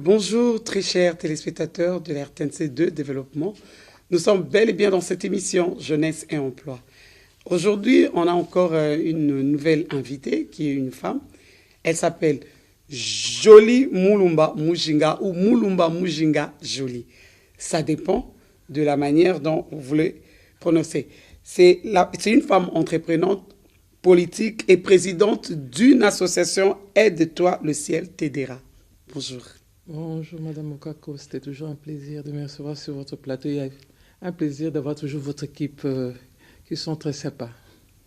Bonjour, très chers téléspectateurs de la RTNC2 Développement. Nous sommes bel et bien dans cette émission Jeunesse et Emploi. Aujourd'hui, on a encore une nouvelle invitée qui est une femme. Elle s'appelle Jolie Mulumba Mujinga ou Mulumba Mujinga Jolie. Ça dépend de la manière dont vous voulez prononcer. C'est une femme entreprenante, politique et présidente d'une association Aide-toi, le ciel t'aidera. Bonjour. Bonjour Madame Okako, c'était toujours un plaisir de me recevoir sur votre plateau. Il y a un plaisir d'avoir toujours votre équipe qui sont très sympas.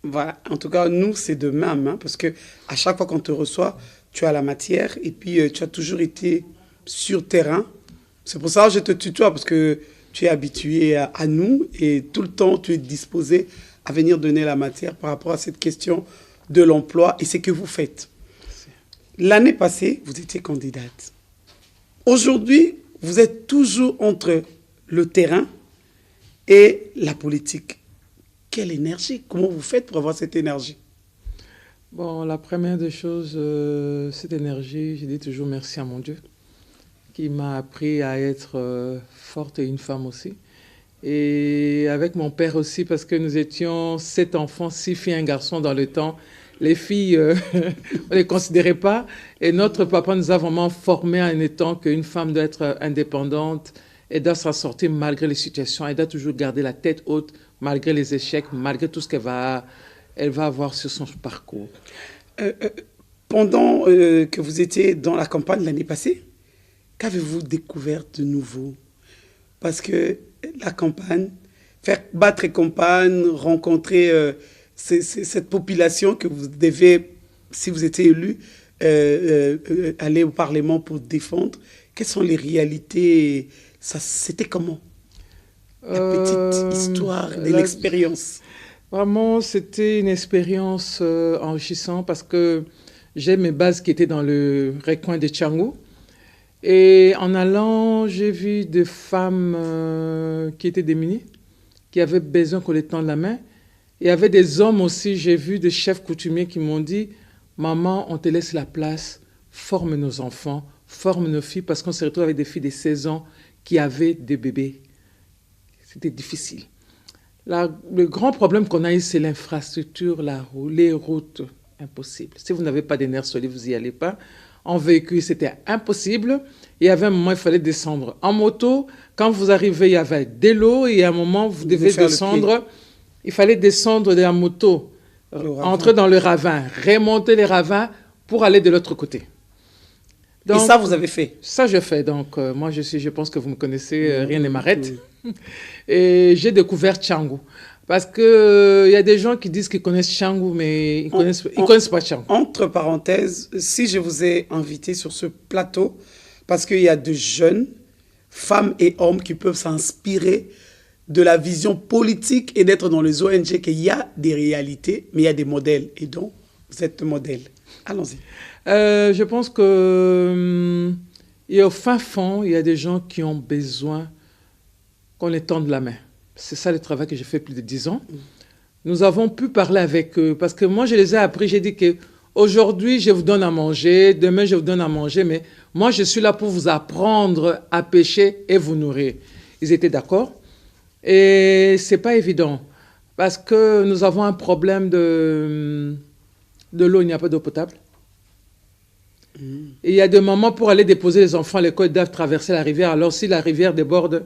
Voilà, en tout cas, nous, c'est de même, hein, parce que à chaque fois qu'on te reçoit, tu as la matière et puis tu as toujours été sur terrain. C'est pour ça que je te tutoie, parce que tu es habitué à nous et tout le temps, tu es disposé à venir donner la matière par rapport à cette question de l'emploi et ce que vous faites. L'année passée, vous étiez candidate. Aujourd'hui, vous êtes toujours entre le terrain et la politique. Quelle énergie! Comment vous faites pour avoir cette énergie? Bon, la première des choses, cette énergie, je dis toujours merci à mon Dieu, qui m'a appris à être forte et une femme aussi. Et avec mon père aussi, parce que nous étions 7 enfants, 6 filles et un garçon dans le temps. Les filles, on ne les considérait pas. Et notre papa nous a vraiment formés en étant qu'une femme doit être indépendante et doit s'en sortir malgré les situations. Elle doit toujours garder la tête haute malgré les échecs, malgré tout ce elle va avoir sur son parcours. Pendant que vous étiez dans la campagne l'année passée, qu'avez-vous découvert de nouveau? Parce que la campagne, faire battre campagne, rencontrer cette population que vous devez, si vous étiez élu, aller au Parlement pour défendre. Quelles sont les réalités? C'était comment? La petite histoire de l'expérience. Vraiment, c'était une expérience enrichissante parce que j'ai mes bases qui étaient dans le recoin de Tchangou. Et en allant, j'ai vu des femmes qui étaient démunies, qui avaient besoin qu'on les tende la main. Il y avait des hommes aussi, j'ai vu des chefs coutumiers qui m'ont dit « Maman, on te laisse la place, forme nos enfants, forme nos filles » parce qu'on se retrouve avec des filles de 16 ans qui avaient des bébés. C'était difficile. Le grand problème qu'on a eu, c'est l'infrastructure, les routes, impossible. Si vous n'avez pas des nerfs solides, vous n'y allez pas. En véhicule, c'était impossible. Il y avait un moment, il fallait descendre. En moto, quand vous arrivez, il y avait de l'eau et à un moment, vous devez descendre. Il fallait descendre de la moto, entrer dans le ravin, remonter les ravins pour aller de l'autre côté. Donc, et ça, vous avez fait? Ça, je fais. Donc, moi, je pense que vous me connaissez, rien ne m'arrête. Et j'ai découvert Tchangou. Parce qu'il y a des gens qui disent qu'ils connaissent Tchangou, mais ils ne connaissent pas Tchangou. Entre parenthèses, si je vous ai invité sur ce plateau, parce qu'il y a de jeunes femmes et hommes qui peuvent s'inspirer de la vision politique et d'être dans les ONG, qu'il y a des réalités, mais il y a des modèles. Et donc, vous êtes modèle. Allons-y. Je pense que et au fin fond, il y a des gens qui ont besoin qu'on les tende la main. C'est ça le travail que j'ai fait plus de 10 ans. Nous avons pu parler avec eux, parce que moi, je les ai appris, j'ai dit qu'aujourd'hui, je vous donne à manger, demain, je vous donne à manger, mais moi, je suis là pour vous apprendre à pêcher et vous nourrir. Ils étaient d'accord. Et ce n'est pas évident, parce que nous avons un problème de l'eau, il n'y a pas d'eau potable. Et il y a des moments pour aller déposer les enfants à l'école, ils doivent traverser la rivière. Alors si la rivière déborde,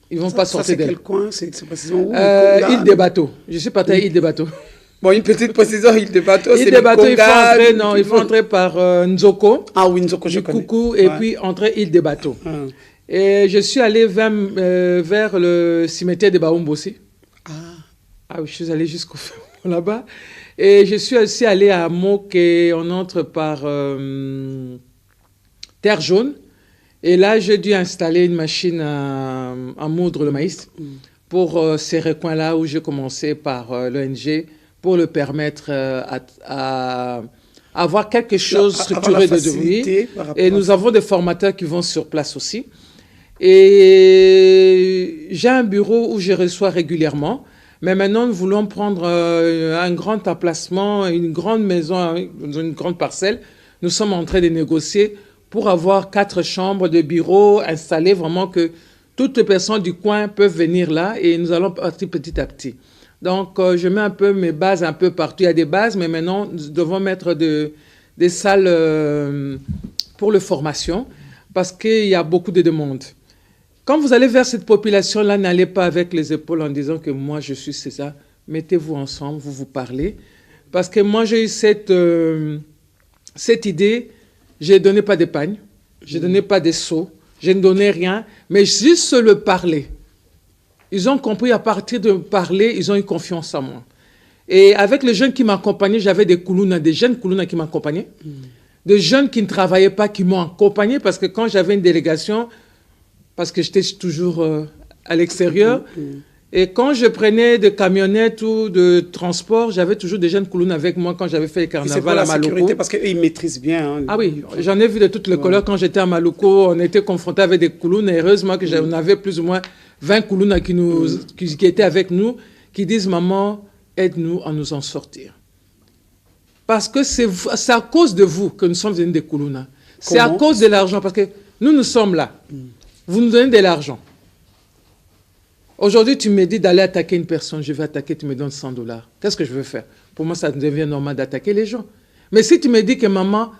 ils ne vont pas sortir d'elle. C'est quel coin? C'est précisément où? Île des Bateaux. Je suis parti à Île des Bateaux. Bon, une petite précision, Île des Bateaux, c'est le Conga. Il faut entrer par Nzoko. Ah oui, Nzoko, je connais. Coucou, et puis entrer Île des Bateaux. Et je suis allé vers le cimetière de Baoumbo aussi. Ah oui, je suis allé jusqu'au fond là-bas. Et je suis aussi allé à Mok et on entre par Terre Jaune. Et là, j'ai dû installer une machine à moudre le maïs pour ces recoins-là où j'ai commencé par l'ONG pour le permettre à avoir quelque chose structuré de devenir. Et nous avons des formateurs qui vont sur place aussi. Et j'ai un bureau où je reçois régulièrement. Mais maintenant, nous voulons prendre un grand emplacement, une grande maison, une grande parcelle. Nous sommes en train de négocier pour avoir 4 chambres de bureau installées, vraiment que toutes les personnes du coin peuvent venir là et nous allons partir petit à petit. Donc, je mets un peu mes bases un peu partout. Il y a des bases, mais maintenant, nous devons mettre des salles pour la formation parce qu'il y a beaucoup de demandes. Quand vous allez vers cette population-là, n'allez pas avec les épaules en disant que moi, je suis César. Mettez-vous ensemble, vous vous parlez. Parce que moi, j'ai eu cette idée, je ne donnais pas d'épargne, je ne donnais pas des sous, je ne donnais rien, mais juste le parler. Ils ont compris à partir de parler, ils ont eu confiance en moi. Et avec les jeunes qui m'accompagnaient, j'avais des jeunes Koulouna qui m'accompagnaient, des jeunes qui ne travaillaient pas, qui m'ont accompagné, parce que quand j'avais une délégation, parce que j'étais toujours à l'extérieur, et quand je prenais de camionnettes ou de transport, j'avais toujours des jeunes Koulouna avec moi quand j'avais fait le carnaval à Maluku. Parce qu'ils maîtrisent bien. Hein, ah oui, j'en ai vu de toutes les couleurs. Quand j'étais à Maluku, on était confrontés avec des Koulouna. Et heureusement que on avait plus ou moins 20 Koulouna qui étaient avec nous, qui disent « Maman, aide-nous à nous en sortir ». Parce que c'est à cause de vous que nous sommes venus des Koulouna. C'est à cause de l'argent. Parce que nous sommes là. Vous nous donnez de l'argent. Aujourd'hui, tu me dis d'aller attaquer une personne, je vais attaquer, tu me donnes $100. Qu'est-ce que je veux faire? Pour moi, ça devient normal d'attaquer les gens. Mais si tu me dis que maman,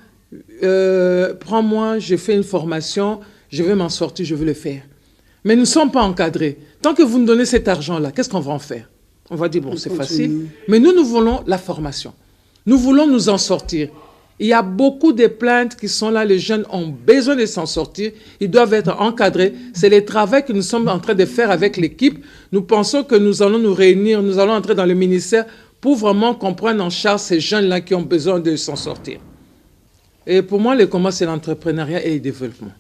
prends-moi, je fais une formation, je vais m'en sortir, je veux le faire. Mais nous ne sommes pas encadrés. Tant que vous nous donnez cet argent-là, qu'est-ce qu'on va en faire? On va dire, bon, c'est facile. Mais nous voulons la formation. Nous voulons nous en sortir. Il y a beaucoup de plaintes qui sont là. Les jeunes ont besoin de s'en sortir. Ils doivent être encadrés. C'est le travail que nous sommes en train de faire avec l'équipe. Nous pensons que nous allons nous réunir, nous allons entrer dans le ministère pour vraiment qu'on prenne en charge ces jeunes-là qui ont besoin de s'en sortir. Et pour moi, le combat, c'est l'entrepreneuriat et le développement.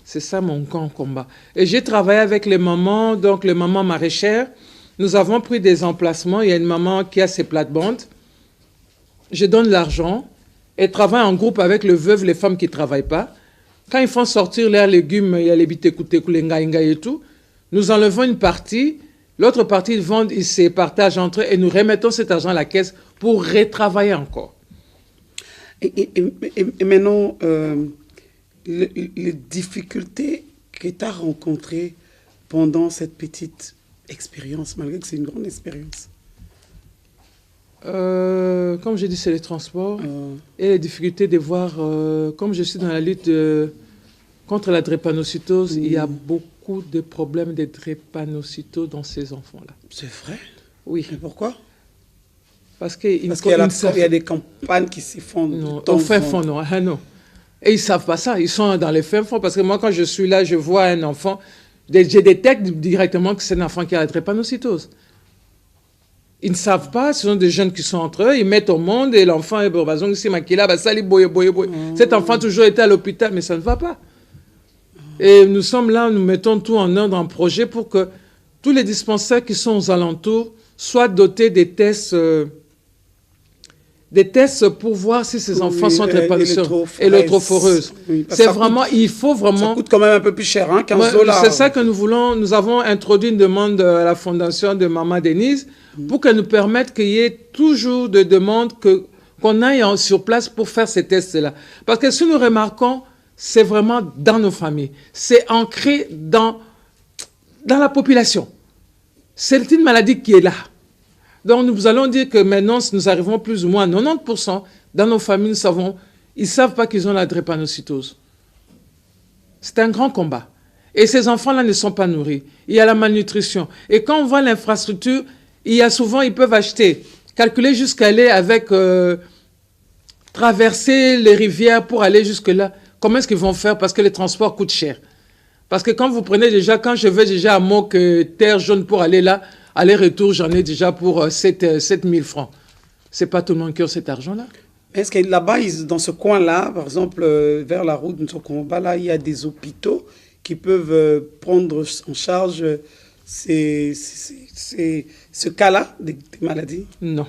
C'est ça mon grand combat. Et j'ai travaillé avec les mamans, donc les mamans maraîchères. Nous avons pris des emplacements. Il y a une maman qui a ses plates-bandes. Je donne l'argent. Et travaille en groupe avec le veuve, les femmes qui ne travaillent pas. Quand ils font sortir leurs légumes, il y a les bitekoutekou, les ngaïnga et tout, nous enlevons une partie, l'autre partie, ils vendent, ils se partagent entre eux et nous remettons cet argent à la caisse pour retravailler encore. Et maintenant, les difficultés que tu as rencontrées pendant cette petite expérience, malgré que c'est une grande expérience? Comme j'ai dit, c'est les transports et les difficultés de voir, comme je suis dans la lutte contre la drépanocytose, il y a beaucoup de problèmes de drépanocytose dans ces enfants-là. C'est vrai? Oui. Et pourquoi? Parce qu'il y a des campagnes qui s'y font. Non, au fin fond, non. Ah, non. Et ils ne savent pas ça, ils sont dans les fins fonds. Parce que moi, quand je suis là, je vois un enfant, je détecte directement que c'est un enfant qui a la drépanocytose. Ils ne savent pas, ce sont des jeunes qui sont entre eux, ils mettent au monde et l'enfant est cet enfant a toujours été à l'hôpital, mais ça ne va pas. Et nous sommes là, nous mettons tout en ordre, en projet pour que tous les dispensaires qui sont aux alentours soient dotés des tests pour voir si ces enfants sont électrophoreuses. C'est vraiment, il faut vraiment... Ça coûte quand même un peu plus cher, hein, $15. C'est ça que nous voulons. Nous avons introduit une demande à la fondation de Maman Denise pour qu'elle nous permette qu'il y ait toujours des demandes qu'on aille sur place pour faire ces tests-là. Parce que si nous remarquons, c'est vraiment dans nos familles. C'est ancré dans la population. C'est une maladie qui est là. Donc, nous allons dire que maintenant, si nous arrivons plus ou moins à 90%, dans nos familles, ils ne savent pas qu'ils ont la drépanocytose. C'est un grand combat. Et ces enfants-là ne sont pas nourris. Il y a la malnutrition. Et quand on voit l'infrastructure, il y a souvent, ils peuvent acheter, calculer jusqu'à aller avec, traverser les rivières pour aller jusque-là. Comment est-ce qu'ils vont faire? Parce que les transports coûtent cher. Parce que quand vous prenez déjà, quand je vais déjà à Moc, Terre Jaune pour aller là, aller-retour, j'en ai déjà pour 7 000 francs. Ce n'est pas tout le monde qui a cet argent-là. Est-ce que là-bas, dans ce coin-là, par exemple, vers la route de Nsokomba, là, il y a des hôpitaux qui peuvent prendre en charge ce cas-là des maladies? Non.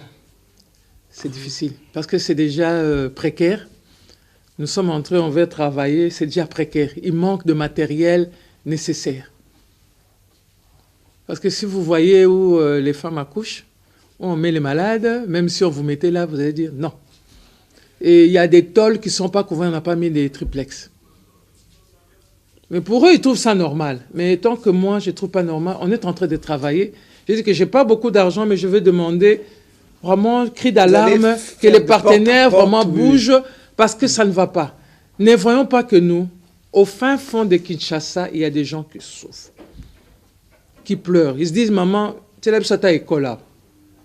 C'est difficile. Parce que c'est déjà précaire. Nous sommes entrés, on veut travailler, c'est déjà précaire. Il manque de matériel nécessaire. Parce que si vous voyez où les femmes accouchent, où on met les malades, même si on vous mettait là, vous allez dire non. Et il y a des tôles qui ne sont pas couverts, on n'a pas mis des triplex. Mais pour eux, ils trouvent ça normal. Mais tant que moi, je ne trouve pas normal, on est en train de travailler. Je dis que je n'ai pas beaucoup d'argent, mais je vais demander vraiment cri d'alarme, que les partenaires vraiment bougent, parce que ça ne va pas. Ne voyons pas que nous, au fin fond de Kinshasa, il y a des gens qui souffrent, qui pleurent. Ils se disent, maman, tu es là, école là.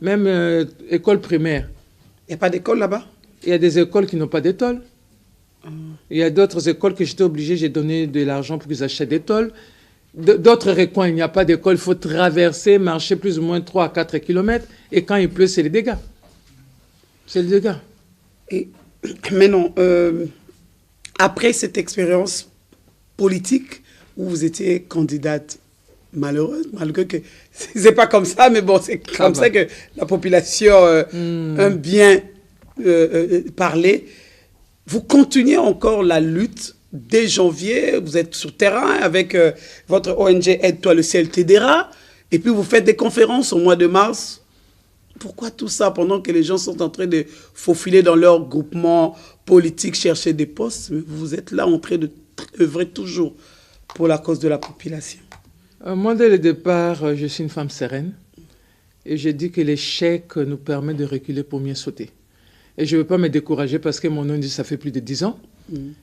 Même école primaire. Il n'y a pas d'école là-bas? Il y a des écoles qui n'ont pas d'étole. Il y a d'autres écoles que j'étais obligé, j'ai donné de l'argent pour qu'ils achètent des tôles. D'autres recoins, il n'y a pas d'école, il faut traverser, marcher plus ou moins 3 à 4 kilomètres. Et quand il pleut, c'est les dégâts. C'est les dégâts. Mais non, après cette expérience politique où vous étiez candidate malheureuse, malgré que c'est pas comme ça, mais bon, c'est comme ça que la population aime bien parler. Vous continuez encore la lutte dès janvier, vous êtes sur terrain avec votre ONG Aide-toi le CLTDRA, et puis vous faites des conférences au mois de mars. Pourquoi tout ça pendant que les gens sont en train de faufiler dans leur groupement politique, chercher des postes, mais vous êtes là en train de œuvrer toujours pour la cause de la population? Moi, dès le départ, je suis une femme sereine et j'ai dit que l'échec nous permet de reculer pour mieux sauter. Et je ne veux pas me décourager parce que mon ONG, ça fait plus de 10 ans.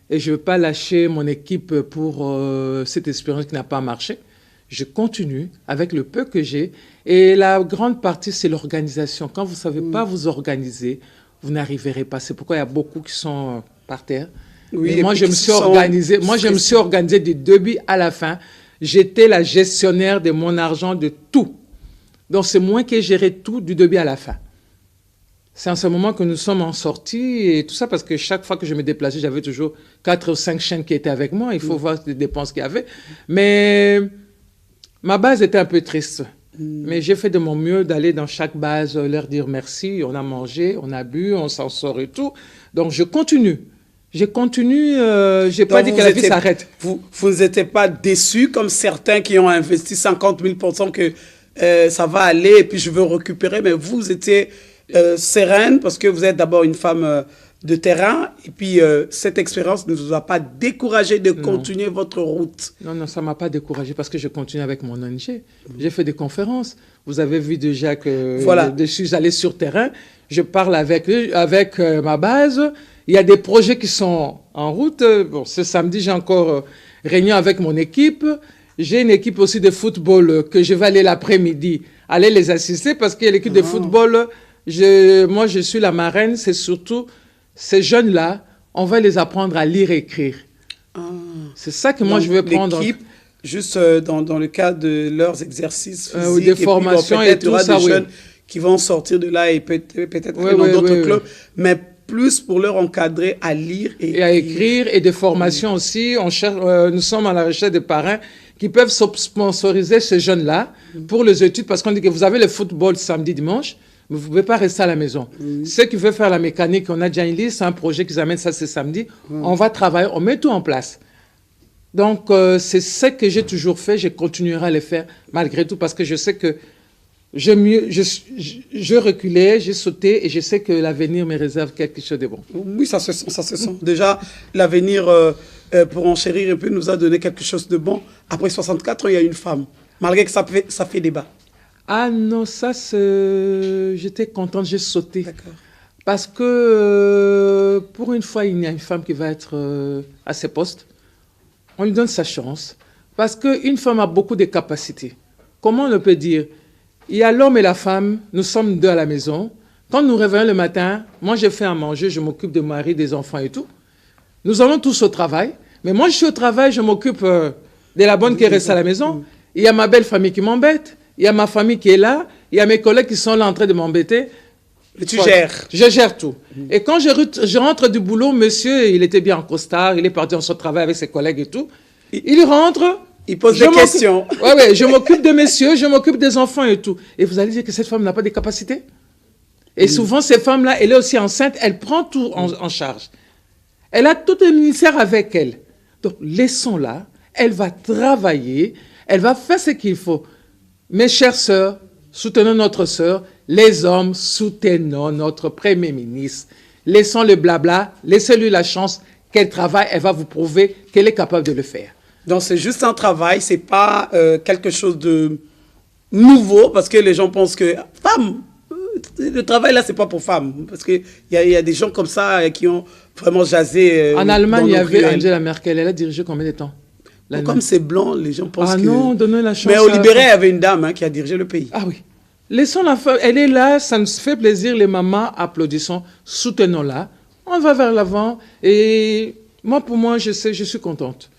Et je ne veux pas lâcher mon équipe pour cette expérience qui n'a pas marché. Je continue avec le peu que j'ai. Et la grande partie, c'est l'organisation. Quand vous ne savez pas vous organiser, vous n'arriverez pas. C'est pourquoi il y a beaucoup qui sont par terre. Oui, moi, je me suis organisé. Moi, je me suis organisé du début à la fin. J'étais la gestionnaire de mon argent, de tout. Donc, c'est moi qui ai géré tout du début à la fin. C'est en ce moment que nous sommes en sortie et tout ça, parce que chaque fois que je me déplaçais, j'avais toujours 4 ou 5 chaînes qui étaient avec moi. Il faut voir les dépenses qu'il y avait. Mais ma base était un peu triste. Mais j'ai fait de mon mieux d'aller dans chaque base, leur dire merci. On a mangé, on a bu, on s'en sort et tout. Donc, je continue. Je continue. Je n'ai pas dit que la vie s'arrête. Vous n'étiez pas déçus comme certains qui ont investi 50 000% que ça va aller et puis je veux récupérer. Mais vous étiez sereine parce que vous êtes d'abord une femme de terrain et puis cette expérience ne vous a pas découragé de continuer votre route. Non, ça ne m'a pas découragé parce que je continue avec mon ONG. J'ai fait des conférences. Vous avez vu déjà que je suis allé sur terrain. Je parle avec ma base. Il y a des projets qui sont en route. Bon, ce samedi, j'ai encore réunion avec mon équipe. J'ai une équipe aussi de football que je vais aller l'après-midi aller les assister parce qu'il y a l'équipe de football. Moi, je suis la marraine. C'est surtout ces jeunes-là, on va les apprendre à lire et écrire. C'est ça que moi, je veux prendre. L'équipe, juste dans le cadre de leurs exercices physiques. Des formations et tout ça, des jeunes qui vont sortir de là et peut-être dans d'autres clubs. Mais plus pour leur encadrer à lire et à écrire et des formations aussi. Nous sommes à la recherche de parrains qui peuvent sponsoriser ces jeunes-là pour les études parce qu'on dit que vous avez le football samedi, dimanche, mais vous ne pouvez pas rester à la maison. Ceux qui veulent faire la mécanique, on a déjà une liste, c'est un projet qu'ils amènent ça ce samedi. On va travailler, on met tout en place. Donc, c'est ce que j'ai toujours fait, je continuerai à le faire malgré tout parce que je sais que je reculais, j'ai sauté et je sais que l'avenir me réserve quelque chose de bon. Oui, ça se sent, ça se sent. Déjà, l'avenir, pour enchérir un peu, nous a donné quelque chose de bon. Après 64 ans, il y a une femme, malgré que ça fait débat. Ah non, ça, j'étais contente, j'ai sauté. D'accord. Parce que pour une fois, il y a une femme qui va être à ses postes. On lui donne sa chance. Parce qu'une femme a beaucoup de capacités. Comment on peut dire? Il y a l'homme et la femme, nous sommes deux à la maison. Quand nous réveillons le matin, moi je fais à manger, je m'occupe de mon mari, des enfants et tout. Nous allons tous au travail. Mais moi je suis au travail, je m'occupe de la bonne qui reste à la maison. Il y a ma belle famille qui m'embête. Il y a ma famille qui est là. Il y a mes collègues qui sont là en train de m'embêter. Et tu gères? Je gère tout. Et quand je rentre du boulot, monsieur, il était bien en costard, il est parti en son travail avec ses collègues et tout. Il rentre... Il pose des questions. Oui, je m'occupe de messieurs, je m'occupe des enfants et tout. Et vous allez dire que cette femme n'a pas de capacités. Et souvent, ces femmes-là, elle est aussi enceinte, elle prend tout en charge. Elle a tout le ministère avec elle. Donc, laissons-la, elle va travailler, elle va faire ce qu'il faut. Mes chères sœurs, soutenons notre sœur. Les hommes, soutenons notre Premier ministre. Laissons le blabla, laissez-lui la chance qu'elle travaille, elle va vous prouver qu'elle est capable de le faire. Donc, c'est juste un travail, c'est pas quelque chose de nouveau, parce que les gens pensent que femme, le travail là, c'est pas pour femmes. Parce qu'il y a des gens comme ça qui ont vraiment jasé. En Allemagne, il y avait Angela Merkel, elle a dirigé combien de temps? Comme c'est blanc, les gens pensent que... Ah non, donnez la chance. Mais au Libéral, il y avait une dame qui a dirigé le pays. Ah oui. Laissons la femme, elle est là, ça nous fait plaisir, les mamans, applaudissons, soutenons-la. On va vers l'avant et moi, pour moi, je sais, je suis contente.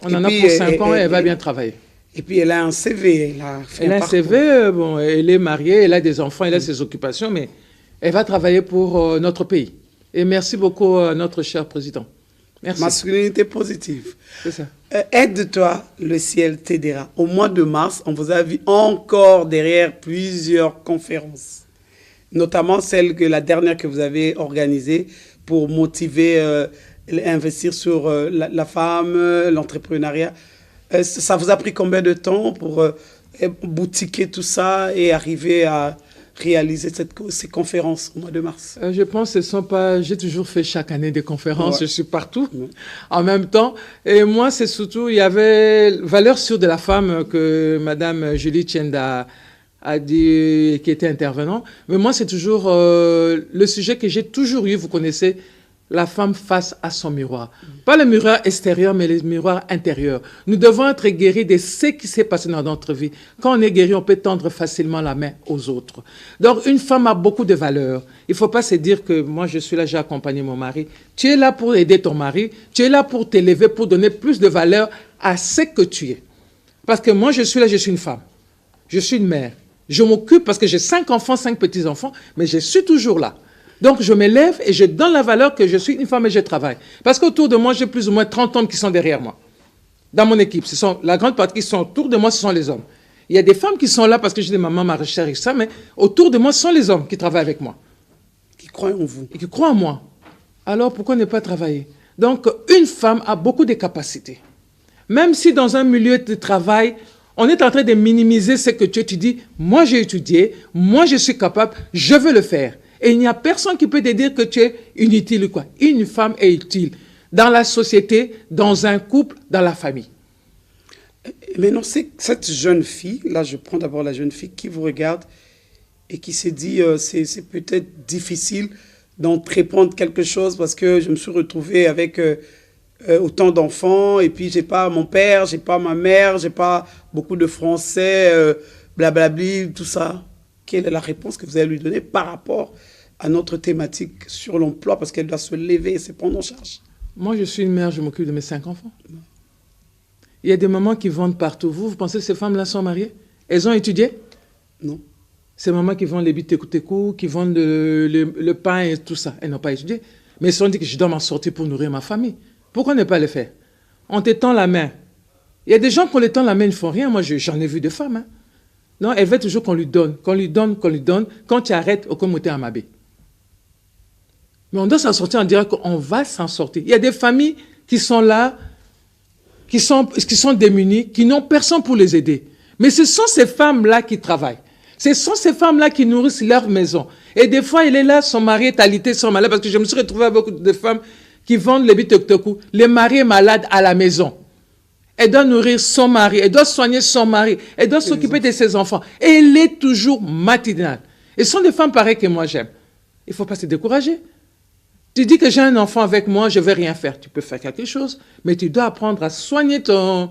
On en a pour 5 ans et elle va bien travailler. Et puis, elle a un CV. Elle a un CV, bon, elle est mariée, elle a des enfants, elle a ses occupations, mais elle va travailler pour notre pays. Et merci beaucoup à notre cher président. Merci. Masculinité positive. C'est ça. Aide-toi, le ciel t'aidera. Au mois de mars, on vous a vu encore derrière plusieurs conférences, notamment la dernière que vous avez organisée pour motiver, investir sur la femme, l'entrepreneuriat. Ça vous a pris combien de temps pour boutiquer tout ça et arriver à réaliser ces conférences au mois de mars? Je pense que ce sont pas... J'ai toujours fait chaque année des conférences, ouais. Je suis partout en même temps. Et moi, c'est surtout, il y avait Valeurs sûres de la femme que Madame Julie Tienda a dit, qui était intervenant. Mais moi, c'est toujours le sujet que j'ai toujours eu, vous connaissez, la femme face à son miroir. Pas le miroir extérieur, mais le miroir intérieur. Nous devons être guéris de ce qui s'est passé dans notre vie. Quand on est guéri, on peut tendre facilement la main aux autres. Donc, une femme a beaucoup de valeurs. Il ne faut pas se dire que moi, je suis là, j'ai accompagné mon mari. Tu es là pour aider ton mari. Tu es là pour t'élever, pour donner plus de valeur à ce que tu es. Parce que moi, je suis là, je suis une femme. Je suis une mère. Je m'occupe parce que j'ai 5 enfants, 5 petits-enfants, mais je suis toujours là. Donc, je me lève et je donne la valeur que je suis une femme et je travaille. Parce qu'autour de moi, j'ai plus ou moins 30 hommes qui sont derrière moi. Dans mon équipe, la grande partie qui sont autour de moi, ce sont les hommes. Il y a des femmes qui sont là parce que j'ai des mamans maraîchères et ça, mais autour de moi, ce sont les hommes qui travaillent avec moi. Qui croient en vous. Et qui croient en moi. Alors, pourquoi ne pas travailler? Donc, une femme a beaucoup de capacités. Même si dans un milieu de travail, on est en train de minimiser ce que tu étudies. Moi, j'ai étudié. Moi, je suis capable. Je veux le faire. Et il n'y a personne qui peut te dire que tu es inutile ou quoi. Une femme est utile dans la société, dans un couple, dans la famille. Mais non, c'est cette jeune fille, là je prends d'abord la jeune fille qui vous regarde et qui s'est dit c'est peut-être difficile d'entreprendre quelque chose parce que je me suis retrouvée avec autant d'enfants et puis j'ai pas mon père, j'ai pas ma mère, j'ai pas beaucoup de français, blablabli, tout ça. Quelle est la réponse que vous allez lui donner par rapport à notre thématique sur l'emploi parce qu'elle doit se lever et se prendre en charge? Moi, je suis une mère, je m'occupe de mes 5 enfants. Il y a des mamans qui vendent partout. Vous pensez que ces femmes-là sont mariées? Elles ont étudié? Non. Ces mamans qui vendent les bitécoutécou, qui vendent le pain et tout ça, elles n'ont pas étudié. Mais elles se sont dit que je dois m'en sortir pour nourrir ma famille. Pourquoi ne pas le faire? On te tend la main. Il y a des gens qu'on les tend la main, ils ne font rien. Moi, j'en ai vu des femmes, hein. Non, elle veut toujours qu'on lui donne, qu'on lui donne, qu'on lui donne. Quand tu arrêtes, au comité à Mabé. Mais on doit s'en sortir, on dirait qu'on va s'en sortir. Il y a des familles qui sont là, qui sont démunies, qui n'ont personne pour les aider. Mais ce sont ces femmes-là qui travaillent. Ce sont ces femmes-là qui nourrissent leur maison. Et des fois, elle est là, son mari est alité, son malade, parce que je me suis retrouvée avec beaucoup de femmes qui vendent les bitektoku. Le mari est malade à la maison. Elle doit nourrir son mari, elle doit soigner son mari, elle doit s'occuper de ses enfants. Et elle est toujours matinale. Et ce sont des femmes pareilles que moi j'aime. Il ne faut pas se décourager. Tu dis que j'ai un enfant avec moi, je ne vais rien faire. Tu peux faire quelque chose, mais tu dois apprendre à soigner ton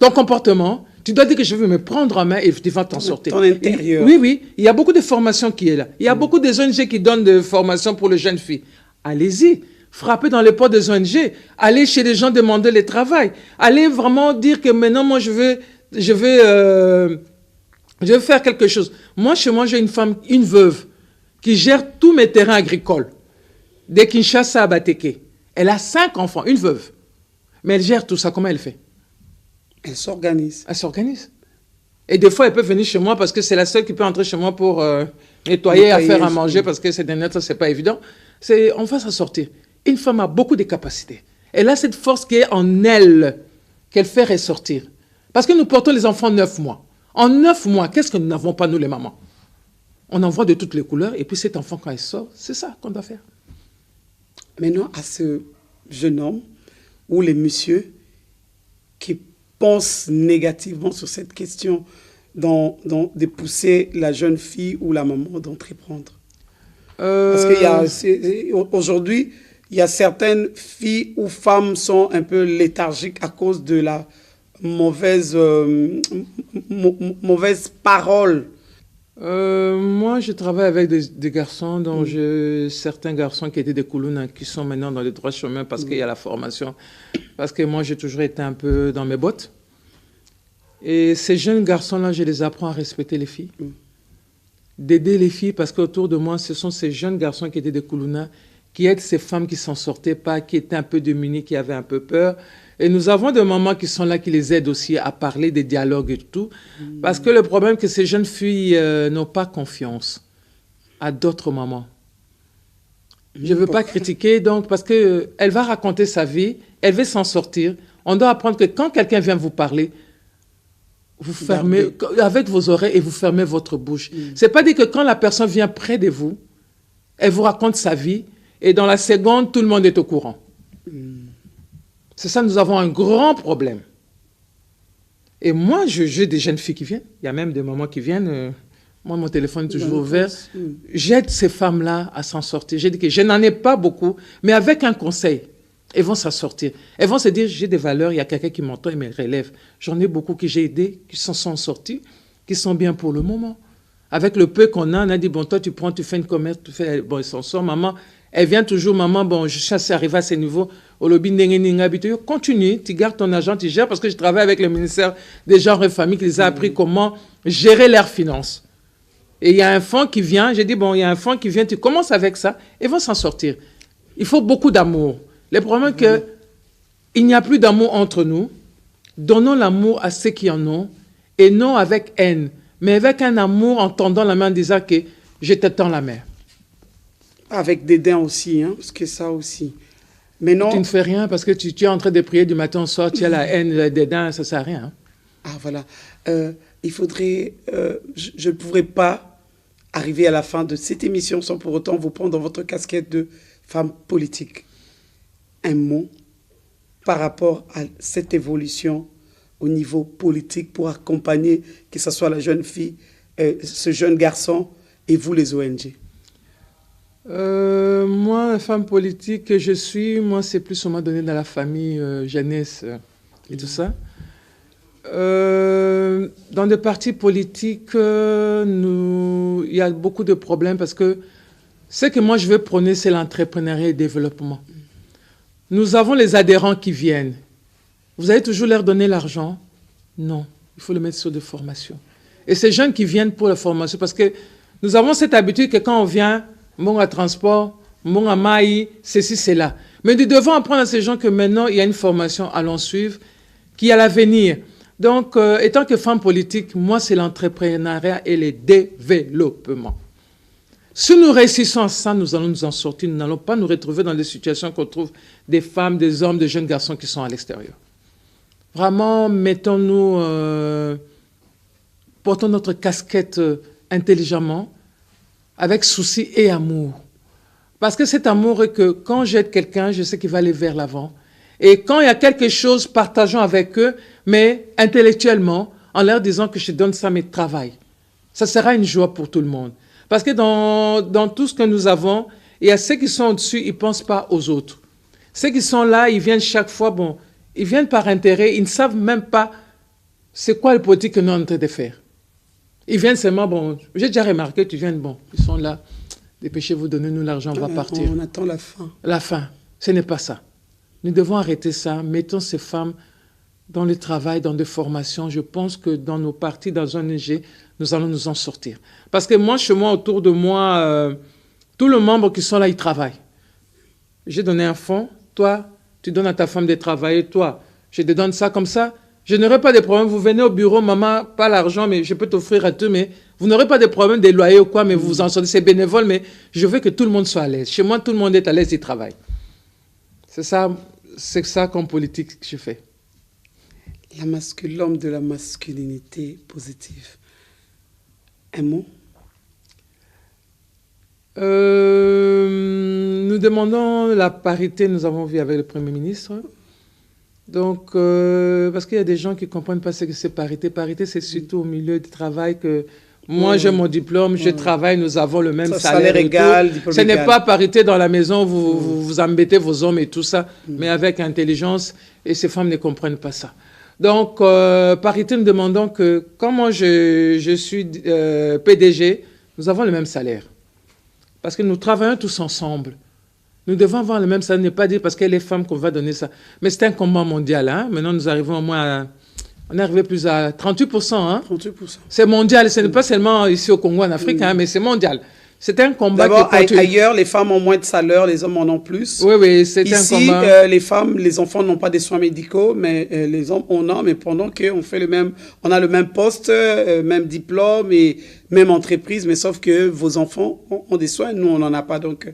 comportement. Tu dois dire que je vais me prendre en main et tu vas t'en sortir. Ton intérieur. Oui, oui. Il y a beaucoup de formations qui est là. Il y a beaucoup de ONG qui donnent des formations pour les jeunes filles. Allez-y. Frappez dans les portes des ONG, allez chez les gens demander le travail, allez vraiment dire que maintenant moi je veux faire quelque chose. Moi chez moi j'ai une femme, une veuve qui gère tous mes terrains agricoles de Kinshasa à Bateke. Elle a 5 enfants, une veuve, mais elle gère tout ça. Comment elle fait? Elle s'organise. Elle s'organise. Et des fois elle peut venir chez moi parce que c'est la seule qui peut entrer chez moi pour nettoyer, à faire à manger parce que c'est des nets, ça c'est pas évident. On va s'en sortir. Une femme a beaucoup de capacités. Elle a cette force qui est en elle, qu'elle fait ressortir. Parce que nous portons les enfants 9 mois. En 9 mois, qu'est-ce que nous n'avons pas, nous les mamans? On en voit de toutes les couleurs, et puis cet enfant, quand il sort, c'est ça qu'on doit faire. Maintenant, à ce jeune homme ou les messieurs qui pensent négativement sur cette question de pousser la jeune fille ou la maman d'entreprendre. Parce qu'aujourd'hui, il y a certaines filles ou femmes sont un peu léthargiques à cause de la mauvaise parole. Moi, je travaille avec des garçons, dont certains garçons qui étaient des Koulouna, qui sont maintenant dans le droit chemin parce qu'il y a la formation. Parce que moi, j'ai toujours été un peu dans mes bottes. Et ces jeunes garçons-là, je les apprends à respecter les filles. D'aider les filles, parce qu'autour de moi, ce sont ces jeunes garçons qui étaient des Koulouna, qui aident ces femmes qui s'en sortaient pas, qui étaient un peu démunies, qui avaient un peu peur. Et nous avons des mamans qui sont là, qui les aident aussi à parler des dialogues et tout. Parce que le problème, c'est que ces jeunes filles n'ont pas confiance à d'autres mamans. Je ne veux pas critiquer, donc, parce qu'elle va raconter sa vie, elle veut s'en sortir. On doit apprendre que quand quelqu'un vient vous parler, vous fermez avec vos oreilles et vous fermez votre bouche. C'est pas dit que quand la personne vient près de vous, elle vous raconte sa vie et dans la seconde, tout le monde est au courant. C'est ça, nous avons un grand problème. Et moi, j'ai des jeunes filles qui viennent. Il y a même des mamans qui viennent. Moi, mon téléphone est toujours ouvert. J'aide ces femmes-là à s'en sortir. J'ai dit que je n'en ai pas beaucoup, mais avec un conseil, elles vont s'en sortir. Elles vont se dire, j'ai des valeurs, il y a quelqu'un qui m'entend et me relève. J'en ai beaucoup que j'ai aidés, qui s'en sont sortis, qui sont bien pour le moment. Avec le peu qu'on a, on a dit, bon, toi, tu prends, tu fais une commerce, tu fais... Bon, ils s'en sortent, maman. Elle vient toujours, maman, bon, je cherche à arriver à ce niveau. Au lobby, continue, tu gardes ton argent, tu gères, parce que je travaille avec le ministère des Genres et Familles qui les a appris comment gérer leurs finances. Et il y a un fonds qui vient, j'ai dit, bon, il y a un fonds qui vient, tu commences avec ça, et vont s'en sortir. Il faut beaucoup d'amour. Le problème est qu'il n'y a plus d'amour entre nous. Donnons l'amour à ceux qui en ont, et non avec haine, mais avec un amour en tendant la main en disant que je te tends la main. Avec dédain aussi, hein, parce que ça aussi. Mais non. Tu ne fais rien parce que tu es en train de prier du matin au soir, tu as la haine, le dédain, ça ne sert à rien. Hein. Ah, voilà. Il faudrait... je ne pourrais pas arriver à la fin de cette émission sans pour autant vous prendre dans votre casquette de femme politique. Un mot par rapport à cette évolution au niveau politique pour accompagner, que ce soit la jeune fille, ce jeune garçon et vous les ONG. Moi, femme politique que je suis, moi, c'est plus on m'a donné dans la famille, jeunesse et tout ça. Dans des partis politiques, il y a beaucoup de problèmes parce que ce que moi je veux prôner, c'est l'entrepreneuriat et le développement. Nous avons les adhérents qui viennent. Vous allez toujours leur donner l'argent? Non, il faut le mettre sur des formations. Et ces jeunes qui viennent pour la formation, parce que nous avons cette habitude que quand on vient, bon à transport, bon à maï, ceci, cela. Mais nous devons apprendre à ces gens que maintenant, il y a une formation, allons suivre, qui a l'avenir. Donc, étant que femme politique, moi, c'est l'entrepreneuriat et le développement. Si nous réussissons à ça, nous allons nous en sortir. Nous n'allons pas nous retrouver dans des situations qu'on trouve des femmes, des hommes, des jeunes garçons qui sont à l'extérieur. Vraiment, mettons-nous, portons notre casquette intelligemment, avec souci et amour. Parce que cet amour est que quand j'aide quelqu'un, je sais qu'il va aller vers l'avant. Et quand il y a quelque chose, partageons avec eux, mais intellectuellement, en leur disant que je donne ça, mais travail. Ça sera une joie pour tout le monde. Parce que dans tout ce que nous avons, il y a ceux qui sont au-dessus, ils ne pensent pas aux autres. Ceux qui sont là, ils viennent chaque fois, bon, ils viennent par intérêt, ils ne savent même pas c'est quoi le politique que nous sommes en train de faire. Ils viennent seulement, bon, j'ai déjà remarqué, tu viens, bon, ils sont là, dépêchez-vous, donnez-nous l'argent, on va partir. On attend la fin. La fin, ce n'est pas ça. Nous devons arrêter ça, mettons ces femmes dans le travail, dans des formations. Je pense que dans nos partis, dans un ONG, nous allons nous en sortir. Parce que moi, chez moi, autour de moi, tous les membres qui sont là, ils travaillent. J'ai donné un fonds, toi, tu donnes à ta femme de travailler, toi, je te donne ça comme ça. Je n'aurai pas de problème. Vous venez au bureau, maman, pas l'argent, mais je peux t'offrir à tout, mais vous n'aurez pas de problème des loyers ou quoi, mais vous vous en sortez. C'est bénévole, mais je veux que tout le monde soit à l'aise. Chez moi, tout le monde est à l'aise, il travaille. C'est ça comme politique que je fais. L'homme de la masculinité positive. Un mot? Nous demandons la parité, nous avons vu avec le Premier ministre. Donc, parce qu'il y a des gens qui ne comprennent pas ce que c'est parité. Parité, c'est surtout au milieu du travail que moi, j'ai mon diplôme, je travaille, nous avons le même salaire égal, diplôme Ce n'est pas parité dans la maison, vous embêtez vos hommes et tout ça, mais avec intelligence, et ces femmes ne comprennent pas ça. Donc, parité, nous demandons que, comme moi je suis PDG, nous avons le même salaire. Parce que nous travaillons tous ensemble. Nous devons avoir le même salaire, ne pas dire parce qu'elle est femme qu'on va donner ça. Mais c'est un combat mondial. Hein? Maintenant, nous arrivons au moins à... On est arrivé plus à 38%. Hein? 38%. C'est mondial. Ce n'est pas seulement ici au Congo, en Afrique, hein, mais c'est mondial. C'est un combat qui continue. Ailleurs, les femmes ont moins de salaire, les hommes en ont plus. Oui, oui, c'est un combat. Ici, les femmes, les enfants n'ont pas des soins médicaux, mais les hommes en ont. Mais pendant qu'on fait on a le même poste, même diplôme et même entreprise, mais sauf que vos enfants ont des soins, nous, on n'en a pas. Donc,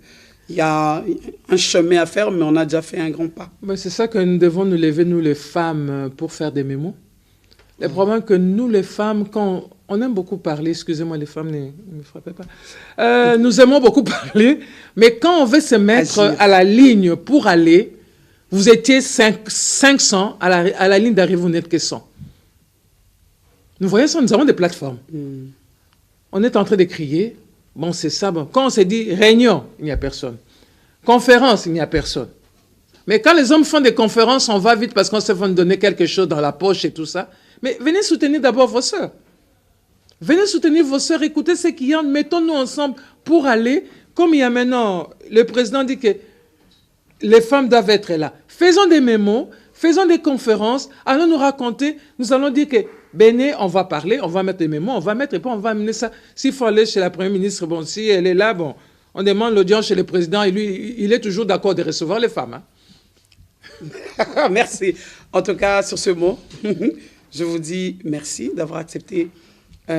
il y a un chemin à faire, mais on a déjà fait un grand pas. C'est ça que nous devons nous lever, nous les femmes, pour faire des mémos. Le problème que nous les femmes, quand on aime beaucoup parler, excusez-moi les femmes, ne me frappez pas, nous aimons beaucoup parler, mais quand on veut se mettre à la ligne pour aller, vous étiez 500, à la ligne d'arrivée, vous n'êtes que 100. Nous voyons ça, nous avons des plateformes. On est en train de crier. Bon, c'est ça. Bon. Quand on se dit réunion, il n'y a personne. Conférence, il n'y a personne. Mais quand les hommes font des conférences, on va vite parce qu'on se fait donner quelque chose dans la poche et tout ça. Mais venez soutenir d'abord vos sœurs. Venez soutenir vos sœurs, écoutez ce qu'il y a, mettons-nous ensemble pour aller, comme il y a maintenant, le président dit que les femmes doivent être là. Faisons des mémos, faisons des conférences, allons nous raconter, nous allons dire que Béné, on va parler, on va mettre des mémos, on va mettre, et puis on va amener ça. S'il faut aller chez la Première ministre, bon, si elle est là, bon, on demande l'audience chez le président, et lui, il est toujours d'accord de recevoir les femmes. Hein. Merci. En tout cas, sur ce mot, je vous dis merci d'avoir accepté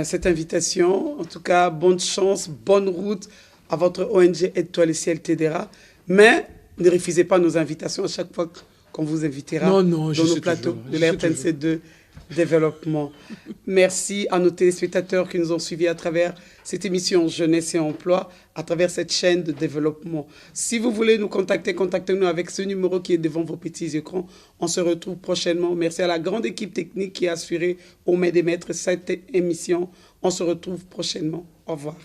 cette invitation. En tout cas, bonne chance, bonne route à votre ONG Aide-toi le ciel t'aidera. Mais ne refusez pas nos invitations à chaque fois qu'on vous invitera dans nos plateaux de la RTNC2 Développement. Merci à nos téléspectateurs qui nous ont suivis à travers cette émission Jeunesse et Emploi, à travers cette chaîne de développement. Si vous voulez nous contacter, contactez-nous avec ce numéro qui est devant vos petits écrans. On se retrouve prochainement. Merci à la grande équipe technique qui a assuré aux mains des maîtres cette émission. On se retrouve prochainement. Au revoir.